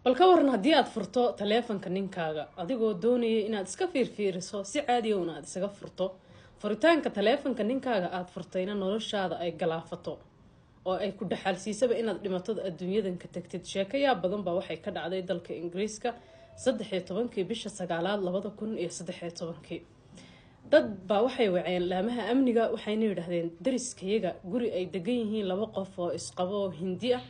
bal ka waran haddii aad furto taleefanka ninkaaga adigoo doonaya inaad iska fiirfiiriso si caadi ah aad isaga furto furitaanka taleefanka ninkaaga aad furtayna noloshaada ay galaafato oo ay ku dhaxalsiisaba inaad dhimato adduunyadan ka tagtid sheekayaa badan baa waxay ka dhacday dalka Ingiriiska 13 bisha 9 2013 dad baa waxay waceen laamaha amniga waxayna yiraahdeen dariskayaga guri ay degan yihiin laba qof oo isqabo Hindi ah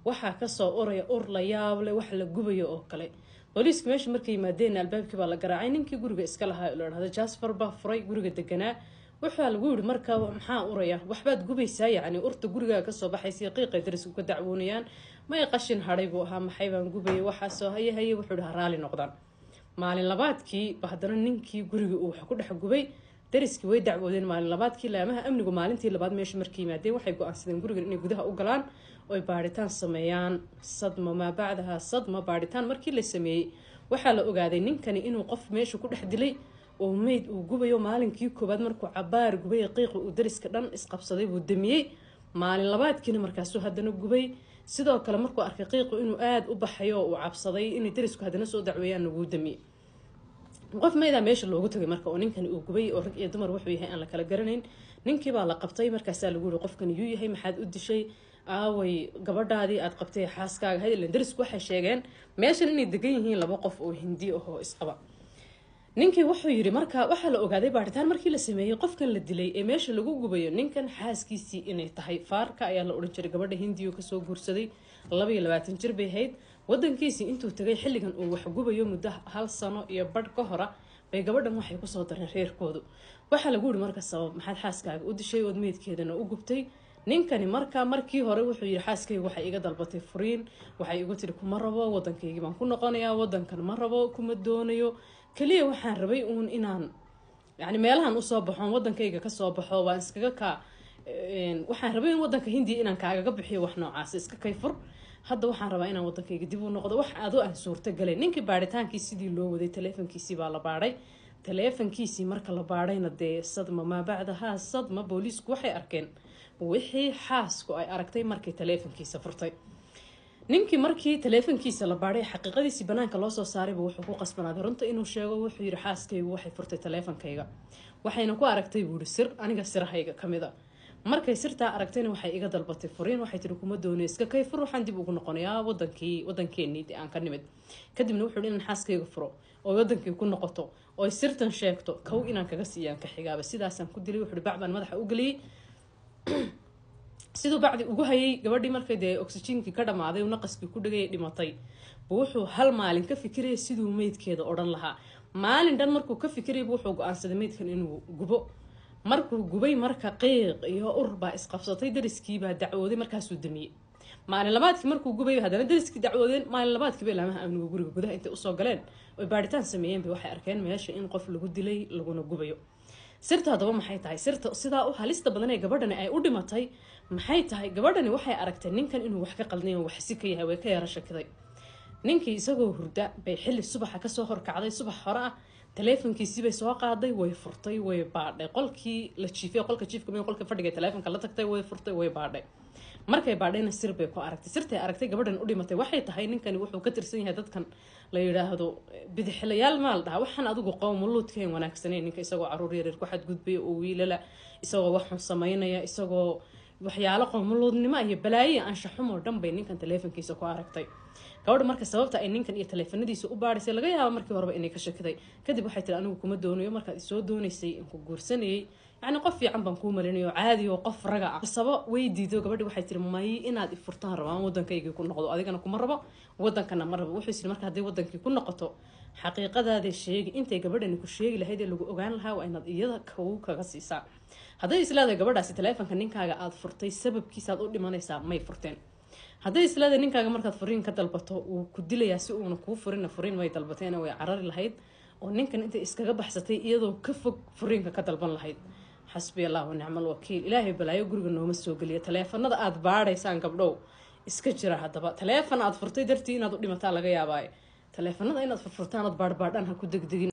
waxa ka soo oraya la yaab leh wax la gubayo oo kale booliiska meesha markay yimaadeen albaabkii baa la garaacay ninkii guriga iska lahaa oo la Jasper baa furay guriga deganaa waxa lagu yiri markaa maxaa uraya waxbaad gubaysaa yaani urta guriga ka soo baxaysay qiiqay darisku ka dacwoonayaan ma ay qashin haray buu ahaa maxay baan gubay waxa soo hayay wuxuu dhahaa raali noqdaan maalin labaadkii bahdana ninkii guriga uu wax ku dhex gubay dariskii way dacwoodeen maalin labaadkii laamaha amnigu maalintii labaad meesha markii yimaadeen waxay go'aansadeen guriga inay gudaha u galaan oo ay baaritaan sameeyaan sadma ma bacdaha sadma baaritaan markii la sameeyay waxa la ogaaday ninkani inuu qof meesha ku dhex dilay oo meed uu gubayo maalinkii koobaad markuu cabaar gubay qiiqo uu dariska dhan isqabsaday buu damiyay maalin labaadkiina markaasuu haddana gubay sidoo kale markuu arkay qiiqo inuu aad u baxayo oo cabsaday in darisku haddana soo dacweeyaan ugu damiyay qof meeda meesha loogu tagay marka oo ninkan uu gubay oo rag iyo dumar wuxuu yahay aan la kala garanayn ninkii baa la qabtay markaas lagu yiri qofkan uu yahay maxaad u dishay aaway gabadhaadii aad qabtay xaaskaaga hadal darisku waxay sheegeen meeshan inay degan yihiin laba qof oo Hindi ah oo isqaba ninkii wuxuu yiri marka waxa la ogaaday baaritaan markii la sameeyay qofkan la dilay ee meesha lagu gubayo ninkan xaaskiisii inay tahay faarka ayaa la oran jiray gabadha Hindi oo ka soo guursaday 22 jir bay ahayd wadankiisii intuu tagay xilligan uu wax gubayo muddo hal sano iyo badh ka hor bay gabadhan waxay ku soo dareen reerkoodu waxa lagu yiri marka sabab maxaad xaaskaaga u dishay oo meedkeedana u gubtay ninkani markii hore wuxuu yiri xaaskayga waxay iga dalbatay furiin waxay igu tiri kuma rabo wadankayga baan ku noqonayaa wadankan ma rabo kuma doonayo kaliya waxaan rabay uun inaan yani meelahan u soo baxo wadankayga ka soo baxo waan iskaga ka waxaan rabay in wadanka Hindi inaan kaaga bixiyo wax noocaas iska kayfur hadda waxaan rabaa inaan wadankayga dib u noqdo wax aad u aan suurta galay ninkii baaritaankii sidii loo waday taleefankiisii baa la baaray taleefankiisii marka la baarayna dee sadma ma bacdaha sadma booliisku waxay arkeen wixii xaasku ay aragtay markii taleefankiisa furtay ninkii markii taleefankiisa la baaray xaqiiqadiisii banaanka loo soo saaray wuxuu ku qasbanaaday runta inuu sheego wuxuu yiri xaaskaygu waxay furtay taleefankayga waxayna ku aragtay buuri sir aniga sirahayga kamida markay sirta aragtayna waxay iga dalbatay furiin waxay tiri kuma doonay iska kayfur waxaan dib ugu noqonayaa wadankeennii aan ka nimid kadibna wuxuu inaan xaaskayga furo oo wadankii ku noqoto oo sirtan sheegto kow inaan kaga siiyaan ka xigaaba sidaasaan ku dilay wuxuu bacban madaxa u galiyay sidoo bacdi ugu hayay gabadhii markay de oxygenkii ka dhamaaday oo naqaskii ku dhagay dhimatay wuxuu hal maalin ka fikiray siduu meedkeeda oran lahaa maalin dhan markuu ka fikiray wuxuu go'aansaday meedkan inuu gubo markuu gubay marka qiiq iyo urba isqabsatay dariskii baa dacwooday markaasuu damiyay maalin labaadkii markuu gubay hadana dariskii dacwoodeen maalin labaadkii bay laamaha amniga guriga gudaha intay u soo galeen oo baaritaan sameeyeen bay waxay arkeen meesha in qof lagu dilay laguna gubayo sirta hadaba maxay tahay sirta sidaa u halista badan ee gabadhani ay u dhimatay maxay tahay gabadhani waxay aragtay ninkan inuu wax ka qaldan yahay wax si ka yahay way ka yara shakiday ninkii isagoo hurda bay xilli subaxa ka soo horkacday subax hore ah taleefankiisii bay soo qaaday way furtay way baadhay qolkii la jiifay qolka jiifka meel qolka fadhiga taleefanka la tagtay way furtay way baadhay markay baadhayna sir bay ku aragtay sirtay aragtay gabadhan u dhimatay waxay tahay ninkani wuxuu ka tirsan yahay dadkan la yiraahdo bidixlayaal maal dhaha waxaan adigu qowmuluudkeen wanaagsaneen ninka isagoo caruur yar ku xad gudbay oo wiilala isagoo wax xun sameynaya isagoo waxyaalo qowmuluudnimo iyo balaayo anshax xumo dhan bay ninkan taleefankiisa ku aragtay gabadha marka sababta ay ninkan iyo taleefanadiisa u baarisay laga yaabo markii horeba inay ka shakiday kadib waxay tiri anigu kuma doonayo markaad soo doonaysay in ku guursanayay yani qof fiican baan kuu malinayo caadi oo qof raga ah sabab way diido gabadhi waxay tiri may inaad i furtaan rabaan wadankayga ku noqdo adigana kuma rabo wadankana ma rabo wuxuu yiri marka haday wadankii ku noqoto xaqiiqadaada sheegi intay gabadhani ku sheegi lahayd ee lagu ogaan lahaa waa inaad iyada kaga siisaa haday islaada gabadhaasi taleefanka ninkaaga aad furtay sababkiisa aad u dhimanaysaa may furteen haday islaada ninkaaga markaad furiin ka dalbato uu ku dilayaa si uuna kuu furiin way dalbateen way carari lahayd oo ninkan inta iskaga baxsatay iyadoo ka fog furiinka ka dalban lahayd xasbi allah wa ni'mal wakiil ilaahay balaayo guriga nooma soo galiya taleefanada aad baadhaysaan gabdhow iska jira hadaba taleefan aad furtay dartii inaad u dhimataa laga yaabaa taleefanada inaad furfurtaan aad baadhaan ha ku degdegin